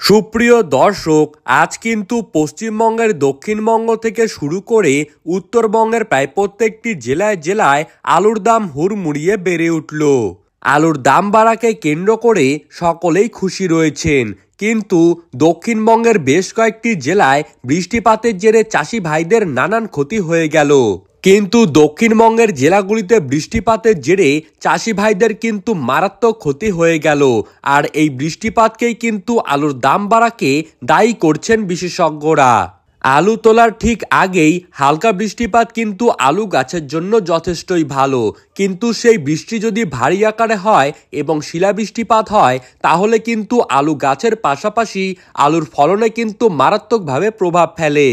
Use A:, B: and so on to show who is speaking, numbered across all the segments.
A: সুপ্রিয় দর্শক, আজ কিন্তু পশ্চিমবঙ্গের দক্ষিণবঙ্গ থেকে শুরু করে উত্তরবঙ্গের প্রায় প্রত্যেকটি জেলায় জেলায় আলুর দাম হুড়মুড়িয়ে বেড়ে উঠল। আলুর দাম বাড়াকে কেন্দ্র করে সকলেই খুশি রয়েছেন, কিন্তু দক্ষিণবঙ্গের বেশ কয়েকটি জেলায় বৃষ্টিপাতের জেরে চাষি ভাইদের নানান ক্ষতি হয়ে গেল। কিন্তু দক্ষিণবঙ্গের জেলাগুলিতে বৃষ্টিপাতের জেরে চাষি ভাইদের কিন্তু মারাত্মক ক্ষতি হয়ে গেল। আর এই বৃষ্টিপাতকেই কিন্তু আলুর দাম বাড়াকে দায়ী করছেন বিশেষজ্ঞরা। আলু তোলার ঠিক আগেই হালকা বৃষ্টিপাত কিন্তু আলু গাছের জন্য যথেষ্টই ভালো, কিন্তু সেই বৃষ্টি যদি ভারী আকারে হয় এবং শিলাবৃষ্টিপাত হয় তাহলে কিন্তু আলু গাছের পাশাপাশি আলুর ফলনে কিন্তু মারাত্মকভাবে প্রভাব ফেলে।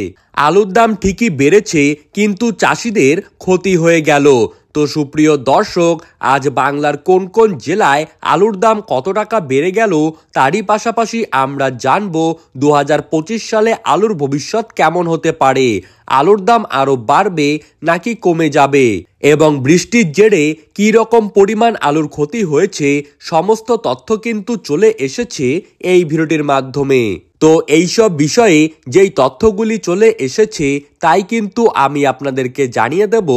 A: আলুর দাম ঠিকই বেড়েছে, কিন্তু চাষিদের ক্ষতি হয়ে গেল। তো সুপ্রিয় দর্শক, আজ বাংলার কোন কোন জেলায় আলুর দাম কত টাকা বেড়ে গেল তারই পাশাপাশি আমরা জানবো 2025 সালে আলুর ভবিষ্যৎ কেমন হতে পারে। আলুর দাম আরো বাড়বে নাকি কমে যাবে, এবং বৃষ্টির জেরে কি রকম পরিমাণ আলুর ক্ষতি হয়েছে সমস্ত তথ্য কিন্তু চলে এসেছে এই ভিডিওটির মাধ্যমে। তো এইসব বিষয়ে যেই তথ্যগুলি চলে এসেছে তাই কিন্তু আমি আপনাদেরকে জানিয়ে দেব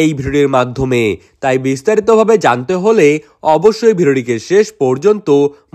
A: এই ভিডিওর মাধ্যমে। তাই বিস্তারিতভাবে জানতে হলে অবশ্যই ভিডিওটিকে শেষ পর্যন্ত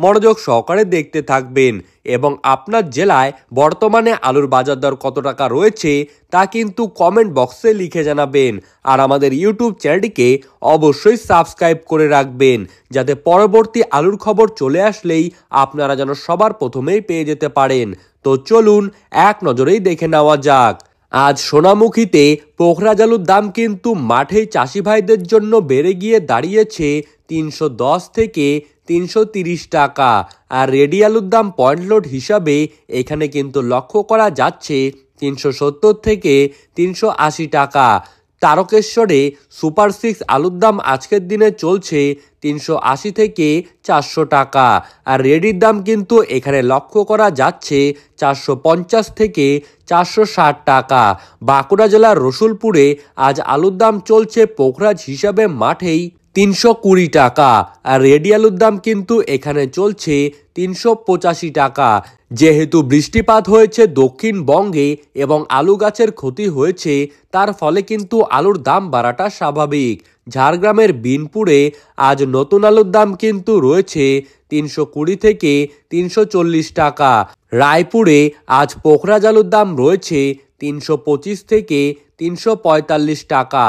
A: মনোযোগ সহকারে দেখতে থাকবেন, এবং আপনার জেলায় বর্তমানে আলুর বাজার দর কত টাকা রয়েছে তা কিন্তু কমেন্ট বক্সে লিখে জানাবেন। আর আমাদের ইউটিউব চ্যানেলটিকে অবশ্যই সাবস্ক্রাইব করে রাখবেন, যাতে পরবর্তী আলুর খবর চলে আসলেই আপনারা যেন সবার প্রথমেই পেয়ে যেতে পারেন। তো চলুন এক নজরেই দেখে নেওয়া যাক। আজ সোনামুখীতে পোখরাজ আলুর দাম কিন্তু মাঠেই চাষি ভাইদের জন্য বেড়ে গিয়ে দাঁড়িয়েছে 310 থেকে 330 টাকা। আর রেডি আলুর দাম পয়েন্ট লোড হিসাবে এখানে কিন্তু লক্ষ্য করা যাচ্ছে 370 থেকে 380 টাকা। তারকেশ্বরে সুপার 6 আলুর দাম আজকের দিনে চলছে 380 থেকে 400 টাকা। আর রেডির দাম কিন্তু এখানে লক্ষ্য করা যাচ্ছে 450 থেকে 460 টাকা। বাঁকুড়া জেলার রসুলপুরে আজ আলুর দাম চলছে পোখরাজ হিসাবে মাঠেই 320 টাকা। আর রেডি আলুর দাম কিন্তু এখানে চলছে 385 টাকা। যেহেতু বৃষ্টিপাত হয়েছে দক্ষিণবঙ্গে এবং আলু গাছের ক্ষতি হয়েছে, তার ফলে কিন্তু আলুর দাম বাড়াটা স্বাভাবিক। ঝাড়গ্রামের বিনপুরে আজ নতুন আলুর দাম কিন্তু রয়েছে 320 থেকে 340 টাকা। রায়পুরে আজ পোখরাজ আলুর দাম রয়েছে 325 থেকে 345 টাকা।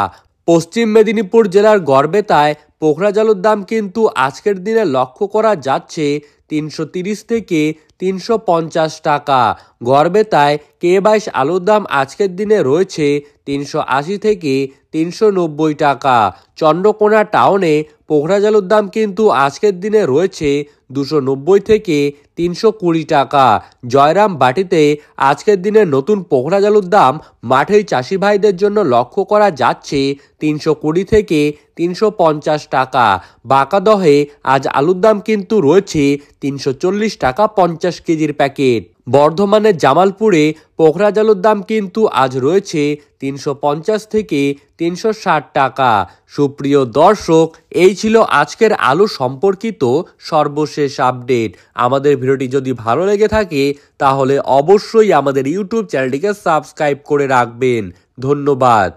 A: পশ্চিম মেদিনীপুর জেলার গড়বেতায় পোখরাজ আলুর দাম কিন্তু আজকের দিনে লক্ষ্য করা যাচ্ছে 330 থেকে 350 টাকা। গড়বেতায় K22 আলুর দাম আজকের দিনে রয়েছে 380 থেকে 390 টাকা। চন্দ্রকোনা টাউনে পোখরাজ আলুর দাম কিন্তু আজকের দিনে রয়েছে 290 থেকে 320 টাকা। জয়রাম বাটিতে আজকের দিনে নতুন পোখরাজ আলুর দাম মাঠেই চাষি ভাইদের জন্য লক্ষ্য করা যাচ্ছে 320 থেকে 350 টাকা। বাঁকাদহে আজ আলুর দাম কিন্তু রয়েছে 340 টাকা 50 কেজির প্যাকেট। বর্ধমানের জামালপুরে পোখরাজ আলুর দাম কিন্তু আজ রয়েছে 350 থেকে 360 টাকা। সুপ্রিয় দর্শক, এই ছিল আজকের আলু সম্পর্কিত সর্বশেষ আপডেট। আমাদের ভিডিওটি যদি ভালো লেগে থাকে তাহলে অবশ্যই আমাদের ইউটিউব চ্যানেলটিকে সাবস্ক্রাইব করে রাখবেন। ধন্যবাদ।